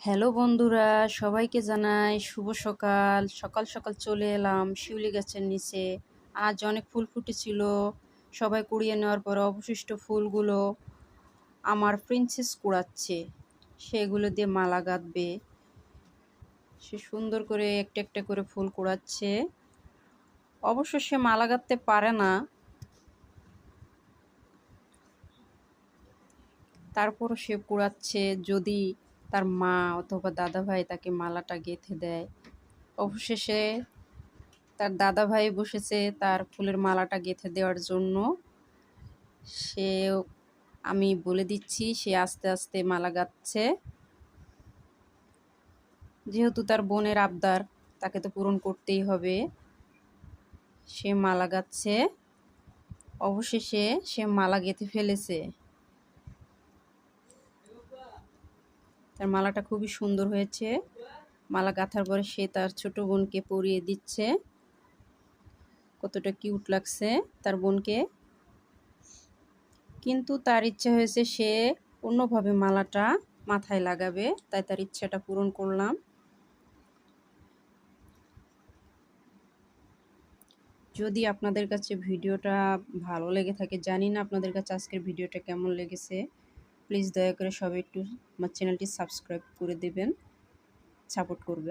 Hello বন্ধুরা, সবাইকে জানাই শুভ সকাল। সকাল সকাল চলে এলাম শিউলি গাছের নিচে। আজ অনেক ফুল ফুটেছিল, সবাই কুড়িয়ে নেওয়ার পর অবশিষ্ট ফুলগুলো আমার প্রিন্সেস কুড়াচ্ছে। সেগুলো দিয়ে মালা গাঁথবে। সে সুন্দর করে একটা একটা করে ফুল কুড়াচ্ছে। অবশ্য সে মালা গাঁথতে পারে না, তারপরও সে কুড়াচ্ছে। যদি তার মা অথবা দাদা ভাই তাকে মালাটা গেঁথে দেয়। অবশেষে তার দাদা ভাই বসেছে তার ফুলের মালাটা গেঁথে দেওয়ার জন্য। সে আমি বলে দিচ্ছি, সে আস্তে আস্তে মালা গাঁথছে। যেহেতু তার বোনের আবদার, তাকে তো পূরণ করতেই হবে। সে মালা গাঁথছে। অবশেষে সে মালা গেঁথে ফেলেছে। তার মালাটা খুবই সুন্দর হয়েছে। মালা গাঁথার পরে সে তার ছোট বোনকে পরিয়ে দিচ্ছে। কতটা কিউট লাগছে তার বোনকে। কিন্তু তার ইচ্ছা হয়েছে সে অন্যভাবে মালাটা মাথায় লাগাবে, তাই তার ইচ্ছাটা পূরণ করলাম। যদি আপনাদের কাছে ভিডিওটা ভালো লেগে থাকে, জানি না আপনাদের কাছে আজকের ভিডিওটা কেমন লেগেছে, প্লিজ দয়া করে সবাই একটু আমার চ্যানেলটি সাবস্ক্রাইব করে দেবেন, সাপোর্ট করবেন।